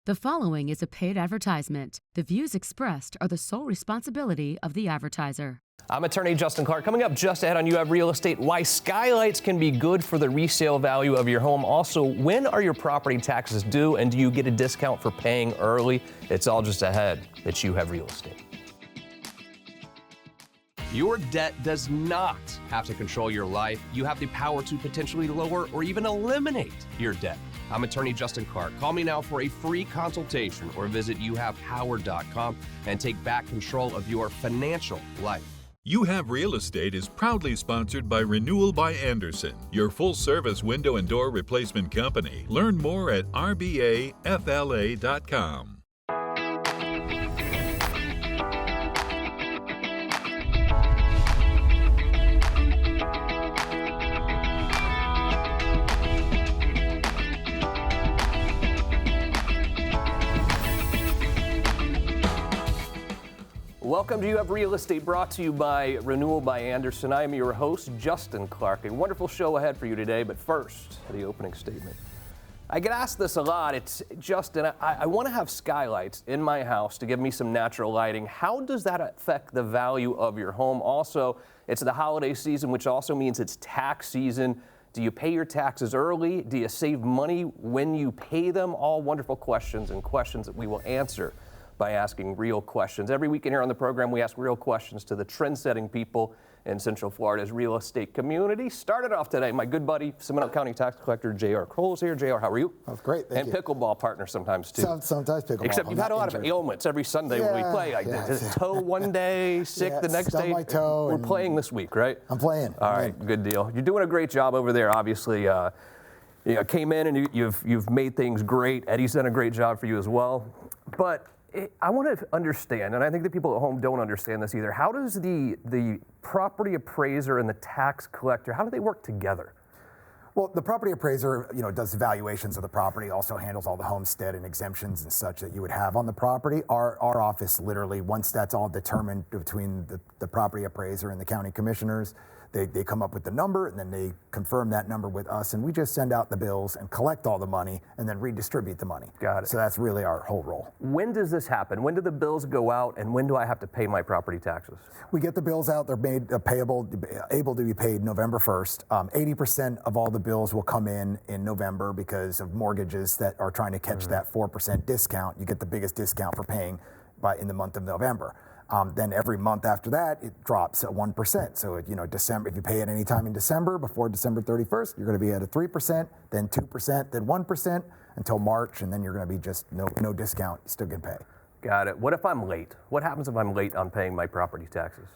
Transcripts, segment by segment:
The following is a paid advertisement. The views expressed are the sole responsibility of the advertiser. I'm attorney Justin Clark. Coming up just ahead on You Have Real Estate, why skylights can be good for the resale value of your home. Also, when are your property taxes due and do you get a discount for paying early? It's all just ahead. It's You Have Real Estate. Your debt does not have to control your life. You have the power to potentially lower or even eliminate your debt. I'm attorney Justin Clark. Call me now for a free consultation or visit youhavepower.com and take back control of your financial life. You Have Real Estate is proudly sponsored by Renewal by Andersen, your full-service window and door replacement company. Learn more at rbafla.com. Welcome to You Have Real Estate, brought to you by Renewal by Andersen. I am your host, Justin Clark. A wonderful show ahead for you today, but first, the opening statement. I get asked this a lot. It's Justin, I want to have skylights in my house to give me some natural lighting. How does that affect the value of your home? Also, it's the holiday season, which also means it's tax season. Do you pay your taxes early? Do you save money when you pay them? All wonderful questions and questions that we will answer by asking real questions. Every weekend here on the program, we ask real questions to the trend-setting people in Central Florida's real estate community. Started off today, my good buddy, Seminole County Tax Collector J.R. Kroll is here. J.R., how are you? Oh, great, thank you. And pickleball partner sometimes, too. Sometimes pickleball. Except you've had a lot of ailments every Sunday when we play. Like toe one day, sick the next day. My toe. We're playing this week, right? I'm playing. All right, good deal. You're doing a great job over there, obviously. You came in and you've made things great. Eddie's done a great job for you as well. But I want to understand, and I think the people at home don't understand this either. How does the property appraiser and the tax collector, how do they work together? Well, the property appraiser, does valuations of the property, also handles all the homestead and exemptions and such that you would have on the property. Our office literally, once that's all determined between the property appraiser and the county commissioners, they come up with the number and then they confirm that number with us, and we just send out the bills and collect all the money and then redistribute the money. Got it. So that's really our whole role. When does this happen? When do the bills go out and when do I have to pay my property taxes? We get the bills out, they're made able to be paid November 1st. 80% of all the bills will come in November because of mortgages that are trying to catch that 4% discount. You get the biggest discount for paying in the month of November. Then every month after that, it drops at 1%. So, December, if you pay it any time in December, before December 31st, you're going to be at a 3%, then 2%, then 1% until March, and then you're going to be just no discount. You still get paid. Got it. What if I'm late? What happens if I'm late on paying my property taxes?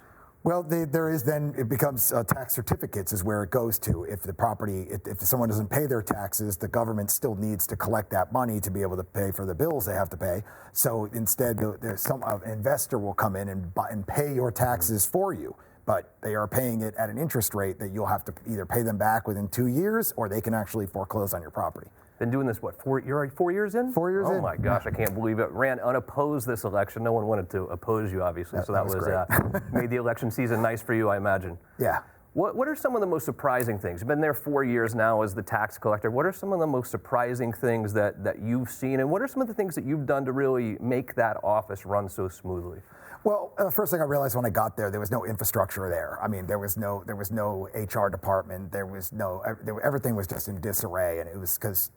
Well, it becomes tax certificates is where it goes to. If the property, if someone doesn't pay their taxes, the government still needs to collect that money to be able to pay for the bills they have to pay. So instead, there's some investor will come in and pay your taxes for you, but they are paying it at an interest rate that you'll have to either pay them back within 2 years or they can actually foreclose on your property. Been doing this, you're 4 years in? 4 years in. Oh my gosh, I can't believe it. Ran unopposed this election. No one wanted to oppose you, obviously. So that was made the election season nice for you, I imagine. Yeah. What are some of the most surprising things? You've been there 4 years now as the tax collector. What are some of the most surprising things that you've seen? And what are some of the things that you've done to really make that office run so smoothly? Well, the first thing I realized when I got there was no infrastructure there. I mean, there was no HR department. Everything was just in disarray, and it was because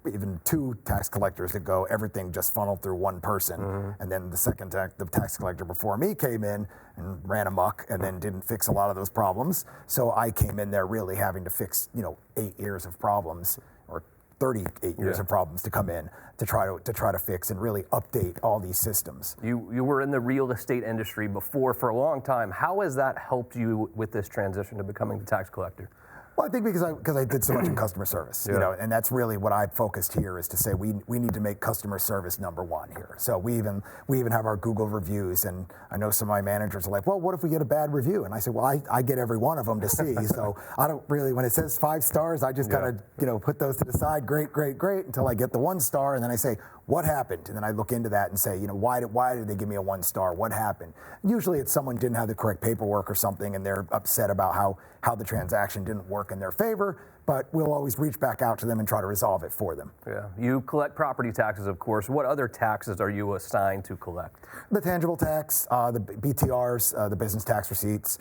even 2 tax collectors ago, everything just funneled through one person, and then the tax collector before me came in and ran amok, and then didn't fix a lot of those problems. So I came in there really having to fix 8 years of problems, or 38 years of problems to come in to try to fix and really update all these systems. You were in the real estate industry before for a long time. How has that helped you with this transition to becoming the tax collector? Well, I think because I did so much in customer service, and that's really what I focused here is to say we need to make customer service number one here. So we even have our Google reviews, and I know some of my managers are like, well, what if we get a bad review? And I said, well, I get every one of them to see. So I don't really, when it says 5 stars, I just kind of put those to the side, great, until I get the 1 star, and then I say, what happened? And then I look into that and say, why did they give me a 1 star? What happened? Usually it's someone didn't have the correct paperwork or something, and they're upset about how the transaction didn't work work in their favor, but we'll always reach back out to them and try to resolve it for them. Yeah. You collect property taxes, of course. What other taxes are you assigned to collect? The tangible tax, the BTRs, the business tax receipts.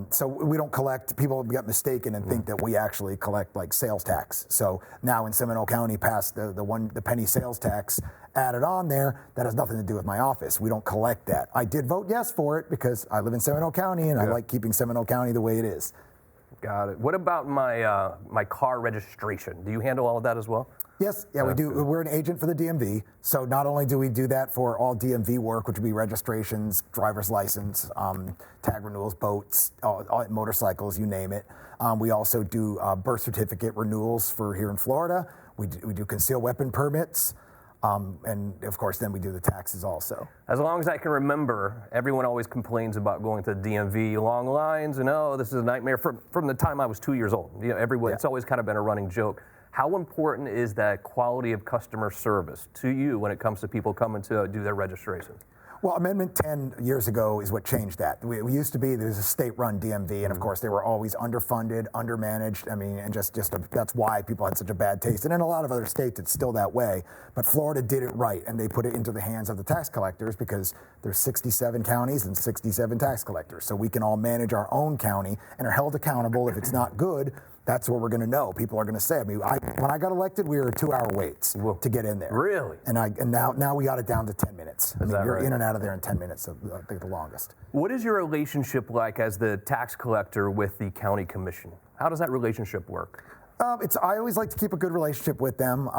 So we don't collect, people get mistaken and think that we actually collect like sales tax. So now in Seminole County passed the penny sales tax added on there. That has nothing to do with my office. We don't collect that. I did vote yes for it because I live in Seminole County and I like keeping Seminole County the way it is. Got it. What about my car registration? Do you handle all of that as well? Yes, yeah, we do. We're an agent for the DMV. So not only do we do that for all DMV work, which would be registrations, driver's license, tag renewals, boats, all motorcycles, you name it. We also do birth certificate renewals for here in Florida. We do concealed weapon permits. And of course, then we do the taxes also. As long as I can remember, everyone always complains about going to the DMV, long lines, and oh, this is a nightmare. From the time I was 2 years old, everyone, it's always kind of been a running joke. How important is that quality of customer service to you when it comes to people coming to do their registration? Well, Amendment 10 years ago is what changed that. We used to be, there was a state-run DMV, and of course they were always underfunded, undermanaged. I mean, and that's why people had such a bad taste. And in a lot of other states, it's still that way. But Florida did it right, and they put it into the hands of the tax collectors because there's 67 counties and 67 tax collectors. So we can all manage our own county and are held accountable. If it's not good, that's what we're going to know. People are going to say. I mean, when I got elected, we were 2-hour waits to get in there. Really? And now we got it down to 10 minutes. I mean, you're right? in and out of there in 10 minutes, I think the longest. What is your relationship like as the tax collector with the county commission? How does that relationship work? I always like to keep a good relationship with them.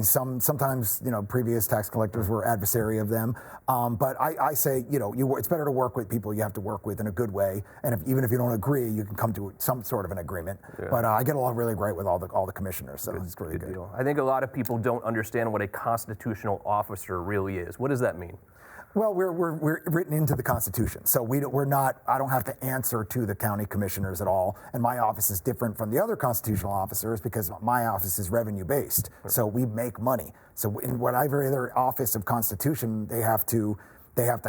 Sometimes previous tax collectors were adversary of them. But I say, it's better to work with people you have to work with in a good way. And even if you don't agree, you can come to some sort of an agreement. Yeah. But I get along really great with all the commissioners, so it's really good. Deal. I think a lot of people don't understand what a constitutional officer really is. What does that mean? Well, we're written into the Constitution, so we're not. I don't have to answer to the county commissioners at all, and my office is different from the other constitutional officers because my office is revenue based. So we make money. So in whatever other office of Constitution, they have to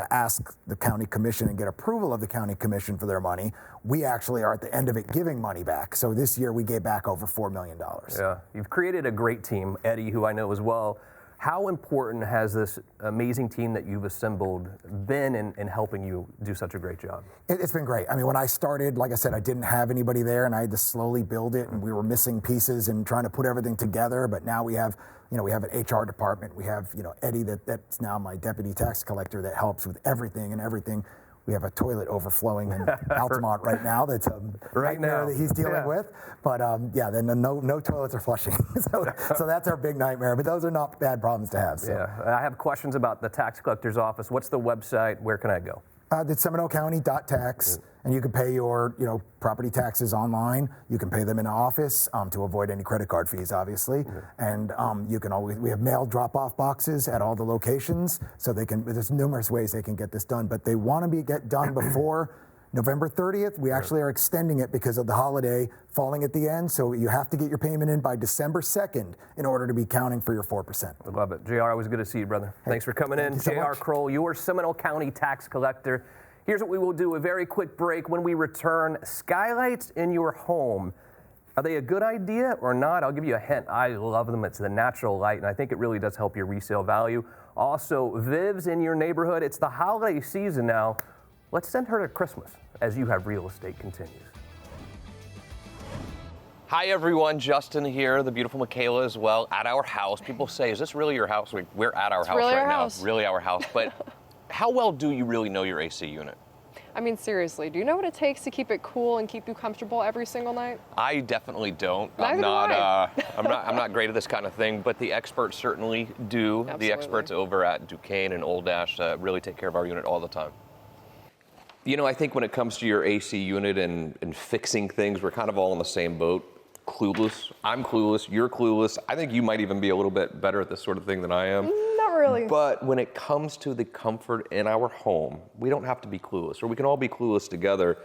ask the county commission and get approval of the county commission for their money. We actually are at the end of it giving money back. So this year we gave back over $4 million. Yeah, you've created a great team, Eddie, who I know as well. How important has this amazing team that you've assembled been in helping you do such a great job? It's been great. I mean, when I started, like I said, I didn't have anybody there, and I had to slowly build it, and we were missing pieces and trying to put everything together. But now we have an HR department. We have, Eddie that's now my deputy tax collector that helps with everything and everything. We have a toilet overflowing in Altamont right now. That's a nightmare that he's dealing with. But then no toilets are flushing. so that's our big nightmare. But those are not bad problems to have. So. Yeah, I have questions about the tax collector's office. What's the website? Where can I go? It's SeminoleCounty.tax, and you can pay your property taxes online. You can pay them in the office to avoid any credit card fees, obviously. And you can we have mail drop-off boxes at all the locations, so there's numerous ways they can get this done. But they want to get done before November 30th. We actually are extending it because of the holiday falling at the end. So you have to get your payment in by December 2nd in order to be counting for your 4%. I love it. JR, always good to see you, brother. Hey, thanks for coming in. JR Kroll, your Seminole County Tax Collector. Here's what we will do, a very quick break. When we return, skylights in your home. Are they a good idea or not? I'll give you a hint. I love them. It's the natural light, and I think it really does help your resale value. Also, Viv's in your neighborhood. It's the holiday season now. Let's send her to Christmas as You Have Real Estate continues. Hi everyone, Justin here, the beautiful Michaela as well, at our house. People say, is this really your house? We're at our house really right our now. House. Really our house. But how well do you really know your AC unit? I mean, seriously, do you know what it takes to keep it cool and keep you comfortable every single night? I definitely don't. Neither do I. I'm not great at this kind of thing, but the experts certainly do. Absolutely. The experts over at Duquesne and Old Dash really take care of our unit all the time. I think when it comes to your AC unit and fixing things, we're kind of all in the same boat. Clueless. I'm clueless. You're clueless. I think you might even be a little bit better at this sort of thing than I am. Not really. But when it comes to the comfort in our home, we don't have to be clueless, or we can all be clueless together.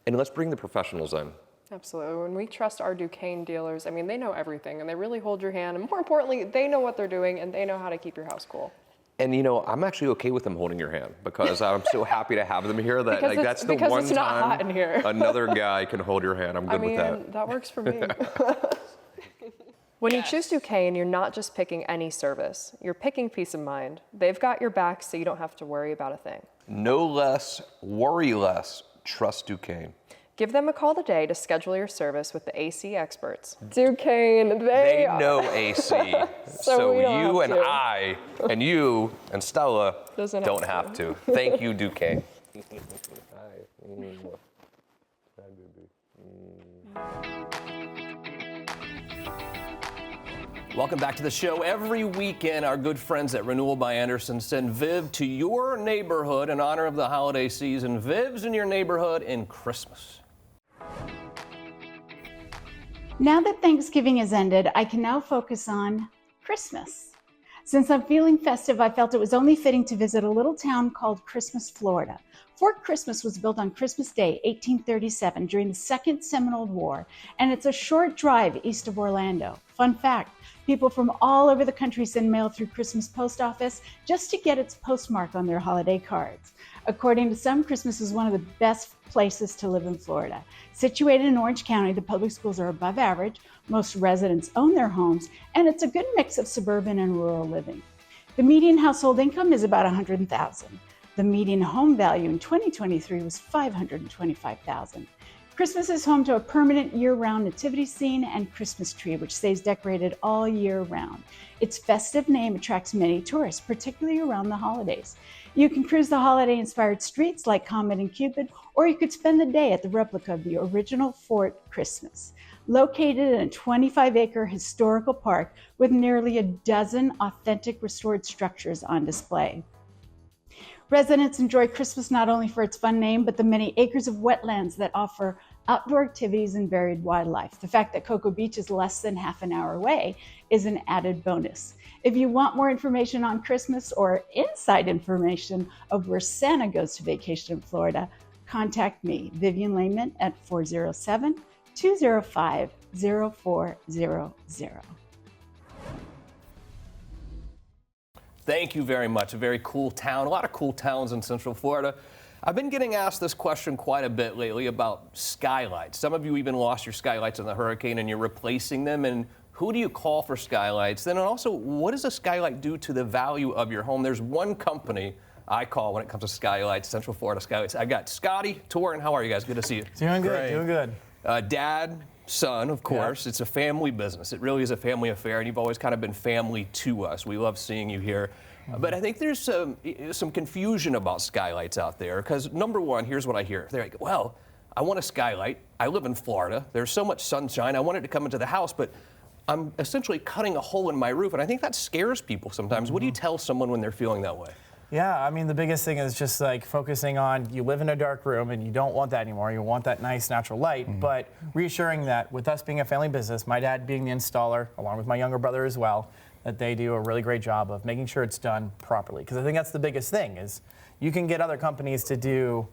And let's bring the professionals in. Absolutely. When we trust our Duquesne dealers, I mean, they know everything, and they really hold your hand. And more importantly, they know what they're doing, and they know how to keep your house cool. And you know, I'm actually okay with them holding your hand because I'm so happy to have them here that like, that's the one it's not time hot in here. another guy can hold your hand. I'm good with that. That works for me. When you choose Duquesne, you're not just picking any service. You're picking peace of mind. They've got your back so you don't have to worry about a thing. No less, worry less, trust Duquesne. Give them a call today to schedule your service with the AC experts. Duquesne, they know AC. So you and I and you and Stella don't have to. Thank you, Duquesne. Welcome back to the show. Every weekend, our good friends at Renewal by Andersen send Viv to your neighborhood in honor of the holiday season. Viv's in your neighborhood in Christmas. Now that Thanksgiving has ended, I can now focus on Christmas. Since I'm feeling festive, I felt it was only fitting to visit a little town called Christmas, Florida. Fort Christmas was built on Christmas Day, 1837, during the Second Seminole War, and it's a short drive east of Orlando. Fun fact, people from all over the country send mail through Christmas post office just to get its postmark on their holiday cards. According to some, Christmas is one of the best places to live in Florida. Situated in Orange County, the public schools are above average, most residents own their homes, and it's a good mix of suburban and rural living. The median household income is about $100,000. The median home value in 2023 was $525,000. Christmas is home to a permanent year-round nativity scene and Christmas tree, which stays decorated all year round. Its festive name attracts many tourists, particularly around the holidays. You can cruise the holiday-inspired streets like Comet and Cupid, or you could spend the day at the replica of the original Fort Christmas. Located in a 25-acre historical park with nearly a dozen authentic restored structures on display. Residents enjoy Christmas not only for its fun name, but the many acres of wetlands that offer outdoor activities and varied wildlife. The fact that Cocoa Beach is less than half an hour away is an added bonus. If you want more information on Christmas or inside information of where Santa goes to vacation in Florida, contact me, Vivian Lehman, at 407-205-0400. Thank you very much. A very cool town. A lot of cool towns in Central Florida. I've been getting asked this question quite a bit lately about skylights. Some of you even lost your skylights in the hurricane and you're replacing them. And who do you call for skylights? Then also, what does a skylight do to the value of your home? There's one company I call when it comes to skylights, Central Florida Skylights. I got Scotty, Toren. How are you guys? Good to see you. Doing good, doing good. Dad, son, of course. Yeah. It's a family business. It really is a family affair, and you've always kind of been family to us. We love seeing you here. But I think there's some confusion about skylights out there, because number one, here's what I hear. They're like, well, I want a skylight. I live in Florida. There's so much sunshine. I want it to come into the house, but I'm essentially cutting a hole in my roof, and I think that scares people sometimes. What do you tell someone when they're feeling that way? Yeah, I mean, the biggest thing is just like focusing on you live in a dark room and you don't want that anymore. You want that nice natural light, but reassuring that with us being a family business, my dad being the installer, along with my younger brother as well, that they do a really great job of making sure it's done properly. Because I think that's the biggest thing is you can get other companies to do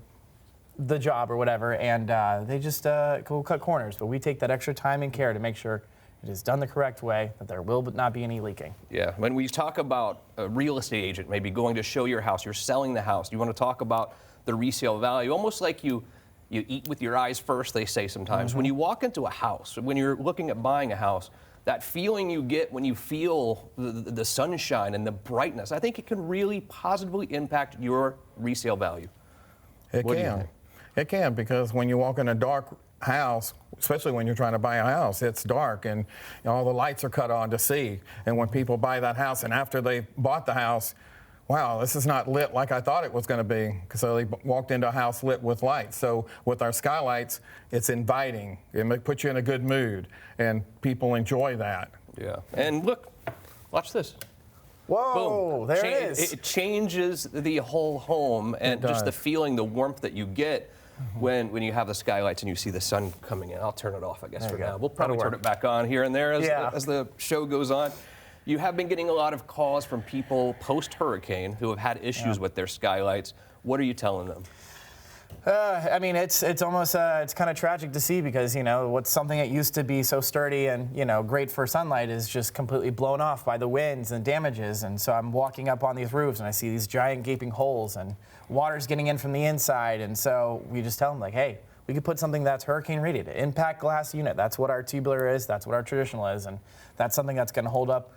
the job or whatever, and they just go cut corners. But we take that extra time and care to make sure it is done the correct way, that there will not be any leaking. Yeah, when we talk about a real estate agent maybe going to show your house, you're selling the house, you want to talk about the resale value, almost like you eat with your eyes first, they say sometimes. When you walk into a house, when you're looking at buying a house, that feeling you get when you feel the sunshine and the brightness, I think it can really positively impact your resale value. It can. It can, because when you walk in a dark house, especially when you're trying to buy a house, it's dark and all the lights are cut on to see. And when people buy that house and after they bought the house, wow, this is not lit like I thought it was going to be. So they walked into a house lit with lights. So with our skylights, it's inviting. It puts you in a good mood, and people enjoy that. Yeah. And look, watch this. Whoa, Boom. there it is. It changes the whole home, and just the feeling, the warmth that you get when you have the skylights and you see the sun coming in. I'll turn it off, I guess, for now. We'll probably turn it back on here and there as the show goes on. You have been getting a lot of calls from people post-hurricane who have had issues with their skylights. What are you telling them? I mean, it's almost it's kind of tragic to see because, you know, what's something that used to be so sturdy and, you know, great for sunlight is just completely blown off by the winds and damages. And so I'm walking up on these roofs and I see these giant gaping holes and water's getting in from the inside. And so we just tell them, like, hey, we could put something that's hurricane rated, impact glass unit. That's what our tubular is. That's what our traditional is. And that's something that's going to hold up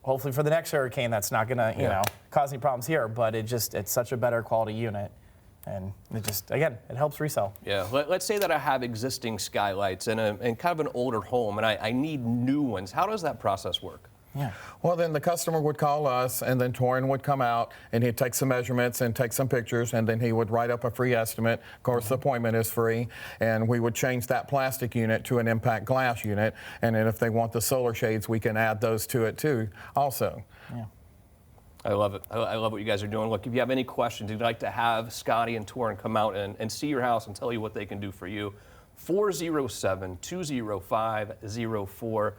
hopefully for the next hurricane. That's not going to, you know, cause any problems here. But it's such a better quality unit. And it just, again, it helps resell. Yeah, let's say that I have existing skylights and kind of an older home and I need new ones. How does that process work? Yeah. Well, then the customer would call us, and then Toren would come out, and he'd take some measurements and take some pictures, and then he would write up a free estimate. Of course, the appointment is free, and we would change that plastic unit to an impact glass unit, and then if they want the solar shades, we can add those to it too, also. Yeah. I love it. I love what you guys are doing. Look, if you have any questions, you'd like to have Scotty and Toren come out and see your house and tell you what they can do for you, 407-205-0400.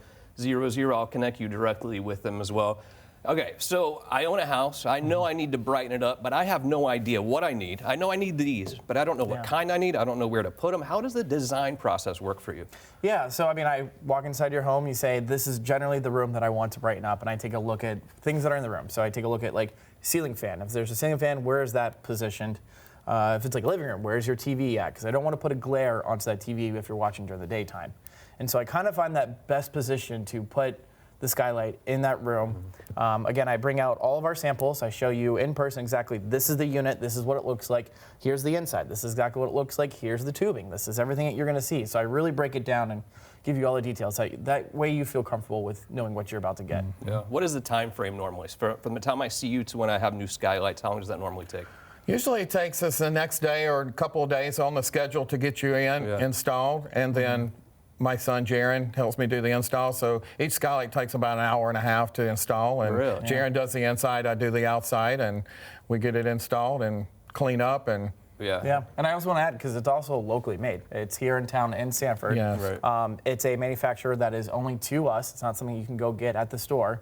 I'll connect you directly with them as well. Okay, so I own a house. I know I need to brighten it up, but I have no idea what I need. I know I need these, but I don't know what kind I need. I don't know where to put them. How does the design process work for you? Yeah, so I mean, I walk inside your home, you say, this is generally the room that I want to brighten up, and I take a look at things that are in the room. So I take a look at, like, ceiling fan. If there's a ceiling fan, where is that positioned? If it's like a living room, where's your TV at? Because I don't want to put a glare onto that TV if you're watching during the daytime. And so I kind of find that best position to put the skylight in that room. Again, I bring out all of our samples. I show you in person exactly, this is the unit, this is what it looks like, here's the inside, this is exactly what it looks like, here's the tubing, this is everything that you're gonna see. So I really break it down and give you all the details. That way you feel comfortable with knowing what you're about to get. Yeah. What is the time frame normally? From the time I see you to when I have new skylights, how long does that normally take? Usually it takes us the next day or a couple of days on the schedule to get you installed, and then my son Jaron helps me do the install. So each skylight takes about an hour and a half to install, and Jaron does the inside, I do the outside, and we get it installed and clean up. And and I also want to add, because it's also locally made. It's here in town in Sanford. It's a manufacturer that is only to us. It's not something you can go get at the store.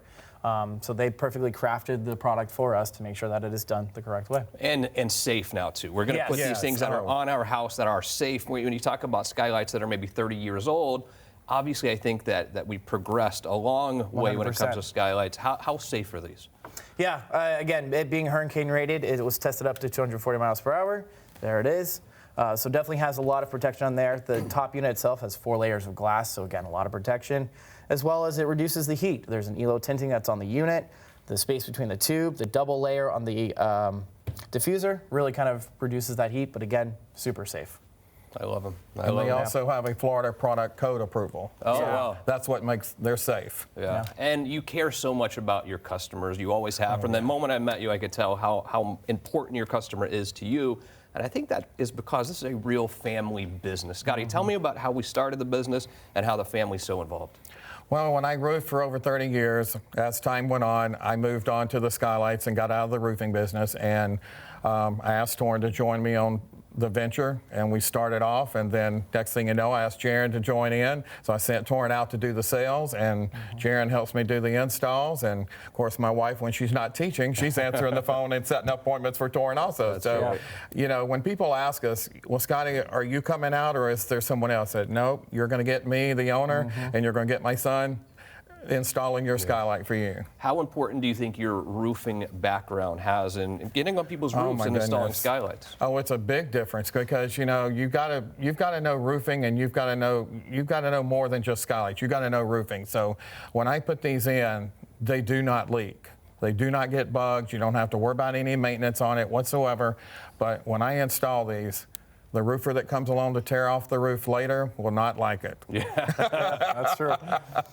So they perfectly crafted the product for us to make sure that it is done the correct way. And safe now, too. We're going to put these things that are on our house that are safe. When you talk about skylights that are maybe 30 years old, obviously I think that we progressed a long way when it comes to skylights. How safe are these? Yeah, again, it being hurricane rated, it was tested up to 240 miles per hour. There it is. So definitely has a lot of protection on there. The top unit itself has 4 layers of glass, so again, a lot of protection, as well as it reduces the heat. There's an ELO tinting that's on the unit, the space between the tube, the double layer on the diffuser really kind of reduces that heat, but again, super safe. I love them. And they also have a Florida product code approval. Oh, wow. That's what makes they're safe. Yeah. And you care so much about your customers. You always have. From the moment I met you, I could tell how important your customer is to you. And I think that is because this is a real family business. Scotty, tell me about how we started the business and how the family's so involved. Well, when I roofed for over 30 years, as time went on, I moved on to the skylights and got out of the roofing business. And I asked Toren to join me on the venture, and we started off, and then next thing you know, I asked Jaron to join in. So I sent Toren out to do the sales, and Jaron helps me do the installs. And of course, my wife, when she's not teaching, she's answering the phone and setting up appointments for Toren also. So, you know, when people ask us, well, Scotty, are you coming out, or is there someone else? I said, nope, you're going to get me, the owner, and you're going to get my son installing your skylight for you. How important do you think your roofing background has in getting on people's roofs and installing skylights? Oh, it's a big difference, because you know you've got to know roofing, and you've got to know more than just skylights. You've got to know roofing. So when I put these in, they do not leak. They do not get bugs. You don't have to worry about any maintenance on it whatsoever. But when I install these, the roofer that comes along to tear off the roof later will not like it. Yeah, that's true.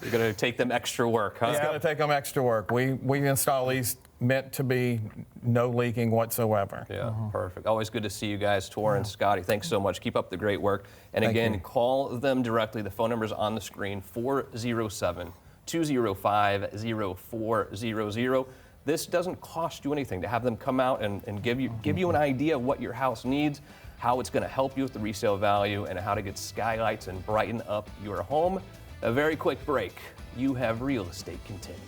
You're going to take them extra work, huh? It's going to take them extra work. We install these meant to be no leaking whatsoever. Yeah, perfect. Always good to see you guys, Toren, Scotty. Thanks so much. Keep up the great work. And again, call them directly. The phone number is on the screen, 407-205-0400. This doesn't cost you anything to have them come out and give you an idea of what your house needs, how it's going to help you with the resale value, and how to get skylights and brighten up your home. A very quick break. You Have Real Estate continues.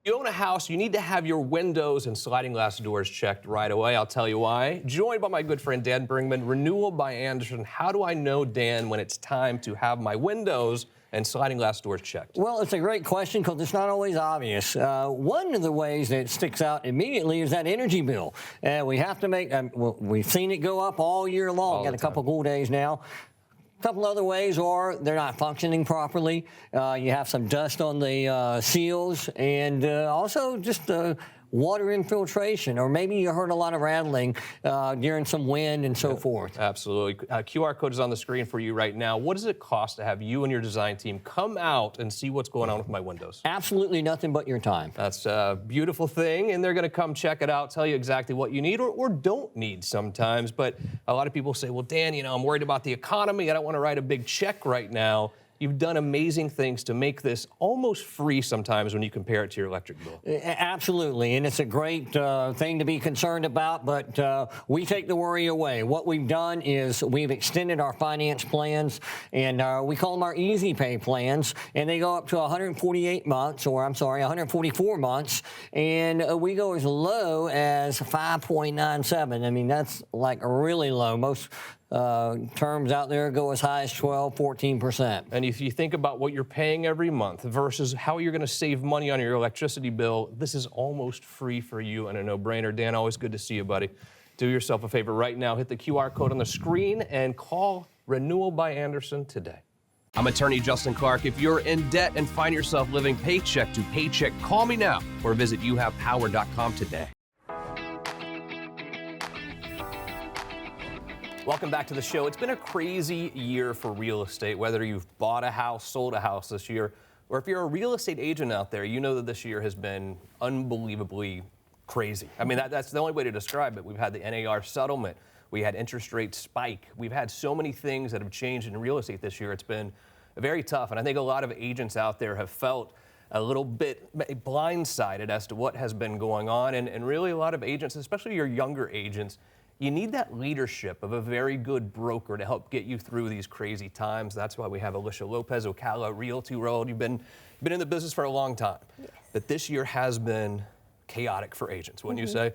You own a house, you need to have your windows and sliding glass doors checked right away. I'll tell you why. Joined by my good friend Dan Bringman, Renewal by Anderson. How do I know, Dan, when it's time to have my windows and sliding glass doors checked? Well, it's a great question because it's not always obvious. One of the ways that sticks out immediately is that energy bill. We have to make, well, we've seen it go up all year long. Got a couple cool days now. A couple other ways are they're not functioning properly. You have some dust on the seals, and also just water infiltration, or maybe you heard a lot of rattling during some wind and so forth. Absolutely. QR code is on the screen for you right now. What does it cost to have you and your design team come out and see what's going on with my windows? Absolutely nothing but your time. That's a beautiful thing, and they're going to come check it out, tell you exactly what you need or don't need sometimes. But a lot of people say, well, Dan, you know, I'm worried about the economy. I don't want to write a big check right now. You've done amazing things to make this almost free sometimes when you compare it to your electric bill. Absolutely, and it's a great thing to be concerned about, but we take the worry away. What we've done is we've extended our finance plans, and we call them our easy pay plans, and they go up to 148 months, or I'm sorry, 144 months, and we go as low as 5.97. I mean, that's like really low. Most terms out there go as high as 12, 14%. And if you think about what you're paying every month versus how you're going to save money on your electricity bill, this is almost free for you and a no-brainer. Dan, always good to see you, buddy. Do yourself a favor right now. Hit the QR code on the screen and call Renewal by Anderson today. I'm attorney Justin Clark. If you're in debt and find yourself living paycheck to paycheck, call me now or visit youhavepower.com today. Welcome back to the show. It's been a crazy year for real estate, whether you've bought a house, sold a house this year, or if you're a real estate agent out there, you know that this year has been unbelievably crazy. I mean, that's the only way to describe it. We've had the NAR settlement. We had interest rates spike. We've had so many things that have changed in real estate this year. It's been very tough, and I think a lot of agents out there have felt a little bit blindsided as to what has been going on, and really a lot of agents, especially your younger agents, you need that leadership of a very good broker to help get you through these crazy times. That's why we have Elisha Lopez, Ocala Realty World. You've been in the business for a long time. Yes. But this year has been chaotic for agents, wouldn't you say?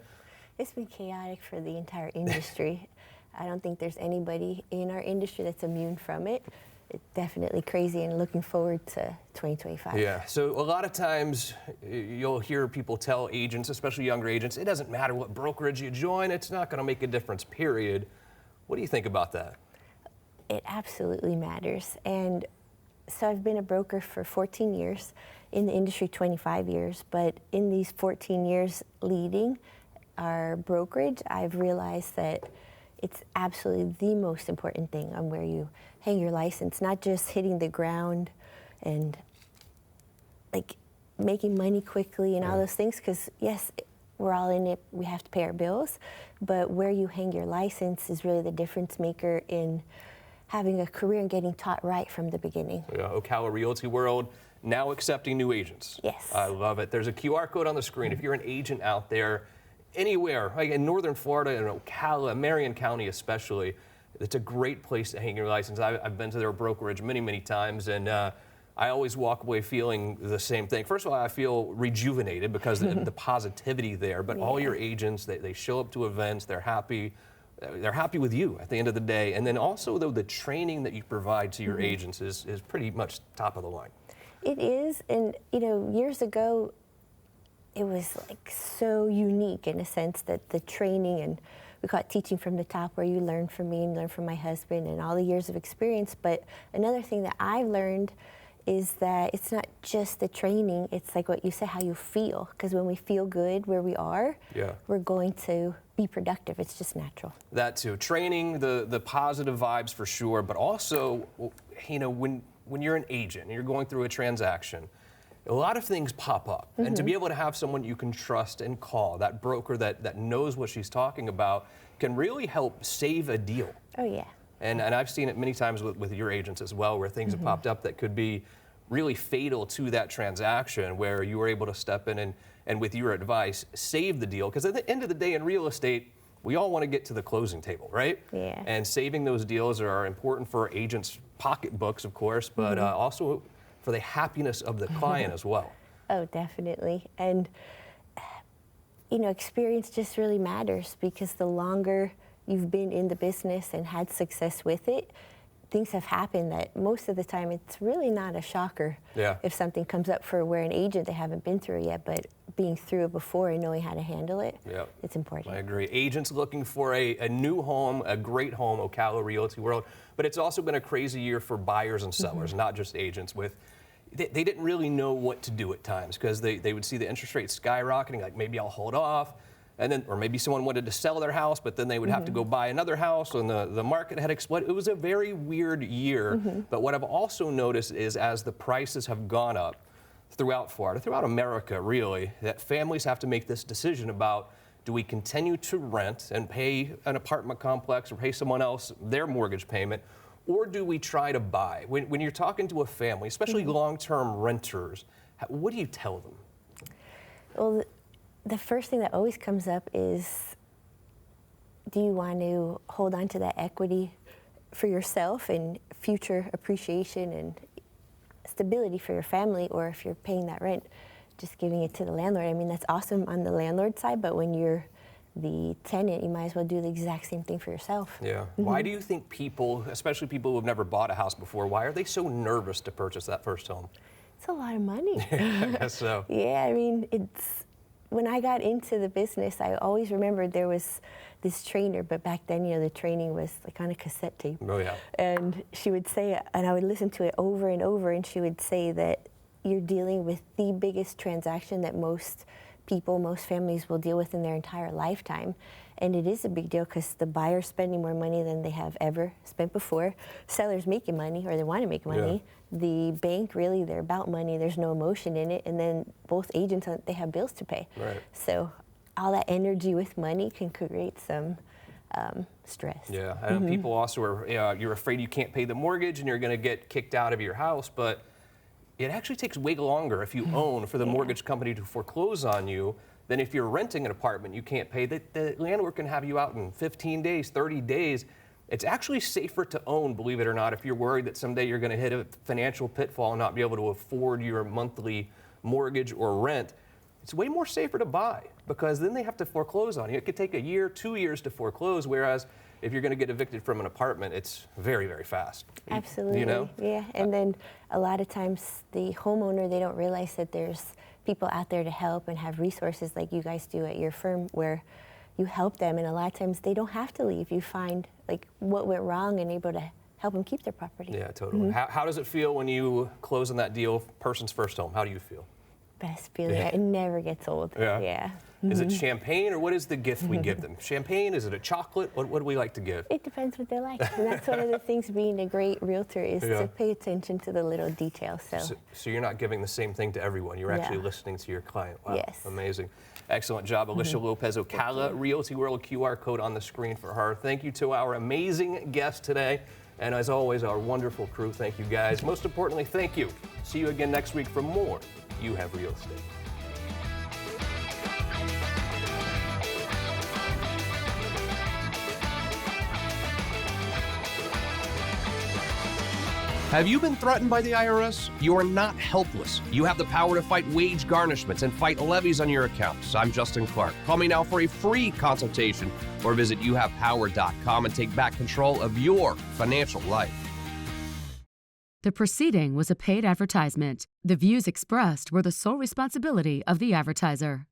It's been chaotic for the entire industry. I don't think there's anybody in our industry that's immune from it. It's definitely crazy, and looking forward to 2025. Yeah, so a lot of times you'll hear people tell agents, especially younger agents, it doesn't matter what brokerage you join, it's not going to make a difference, period. What do you think about that? It absolutely matters. And so I've been a broker for 14 years, in the industry 25 years, but in these 14 years leading our brokerage, I've realized that it's absolutely the most important thing on where you hang your license, not just hitting the ground and like making money quickly and all those things, because yes, we're all in it, we have to pay our bills, but where you hang your license is really the difference maker in having a career and getting taught right from the beginning. Yeah, Ocala Realty World now accepting new agents. Yes. I love it. There's a QR code on the screen. If you're an agent out there, anywhere, like in northern Florida and Ocala, Marion County especially, it's a great place to hang your license. I've been to their brokerage many, many times, and I always walk away feeling the same thing. First of all, I feel rejuvenated because the positivity there, but all your agents, they show up to events, they're happy with you at the end of the day. And then also, though, the training that you provide to your agents is pretty much top of the line. It is, and you know, years ago, it was like so unique in a sense that the training, and we call it teaching from the top, where you learn from me and learn from my husband and all the years of experience. But another thing that I learned is that it's not just the training, it's like what you said, how you feel. Because when we feel good where we are, we're going to be productive. It's just natural. That too. Training, the positive vibes for sure, but also, you know, when you're an agent and you're going through a transaction, a lot of things pop up. And to be able to have someone you can trust and call, that broker that knows what she's talking about, can really help save a deal. Oh, yeah. And I've seen it many times with your agents as well, where things have popped up that could be really fatal to that transaction, where you were able to step in and with your advice, save the deal. Because at the end of the day in real estate, we all want to get to the closing table, right? Yeah. And saving those deals are important for agents' pocketbooks, of course, but also for the happiness of the client as well. Oh, definitely. And, you know, experience just really matters, because the longer you've been in the business and had success with it, things have happened that most of the time it's really not a shocker if something comes up for where an agent, they haven't been through it yet, but being through it before and knowing how to handle it, it's important. I agree. Agents looking for a new home, a great home, Ocala Realty World, but it's also been a crazy year for buyers and sellers, not just agents. They didn't really know what to do at times, because they would see the interest rates skyrocketing, like maybe I'll hold off. And then, or maybe someone wanted to sell their house, but then they would have to go buy another house, and the market had exploded. It was a very weird year. But what I've also noticed is, as the prices have gone up throughout Florida, throughout America really, that families have to make this decision about, do we continue to rent and pay an apartment complex or pay someone else their mortgage payment, or do we try to buy? When you're talking to a family, especially long-term renters, what do you tell them? Well, the first thing that always comes up is, do you want to hold on to that equity for yourself and future appreciation and stability for your family, or if you're paying that rent, just giving it to the landlord? I mean, that's awesome on the landlord side, but when you're the tenant, you might as well do the exact same thing for yourself. Yeah. Why do you think people, especially people who have never bought a house before, why are they so nervous to purchase that first home? It's a lot of money. I guess so. Yeah, I mean, when I got into the business, I always remembered there was this trainer, but back then, you know, the training was like on a cassette tape. Oh, yeah. And she would say, and I would listen to it over and over, and she would say that you're dealing with the biggest transaction that most people, most families will deal with in their entire lifetime. And it is a big deal, because the buyer's spending more money than they have ever spent before. Seller's making money, or they want to make money. The bank, really, they're about money. There's no emotion in it. And then both agents, they have bills to pay. Right. So all that energy with money can create some stress. Yeah, I know people also are, you're afraid you can't pay the mortgage and you're going to get kicked out of your house, but it actually takes way longer if you own for the mortgage company to foreclose on you than if you're renting an apartment you can't pay. The landlord can have you out in 15 days, 30 days. It's actually safer to own, believe it or not, if you're worried that someday you're going to hit a financial pitfall and not be able to afford your monthly mortgage or rent. It's way more safer to buy, because then they have to foreclose on you. It could take a year, 2 years to foreclose, whereas if you're going to get evicted from an apartment, it's very, very fast. Absolutely. You know? Yeah, and then a lot of times the homeowner, they don't realize that there's people out there to help and have resources like you guys do at your firm, where you help them, and a lot of times they don't have to leave. You find like what went wrong and able to help them keep their property. Yeah, totally. How does it feel when you close on that deal, person's first home? How do you feel? Best feeling. It never gets old. Yeah. Is it champagne, or what is the gift we give them? Champagne? Is it a chocolate? What do we like to give? It depends what they like. And that's one of the things being a great realtor is to pay attention to the little details. So you're not giving the same thing to everyone. You're actually listening to your client. Wow. Yes. Amazing. Excellent job. Elisha Lopez, Ocala Realty World, QR code on the screen for her. Thank you to our amazing guest today. And as always, our wonderful crew. Thank you, guys. Most importantly, thank you. See you again next week for more You Have Real Estate. Have you been threatened by the IRS? You are not helpless. You have the power to fight wage garnishments and fight levies on your accounts. I'm Justin Clark. Call me now for a free consultation, or visit youhavepower.com and take back control of your financial life. The proceeding was a paid advertisement. The views expressed were the sole responsibility of the advertiser.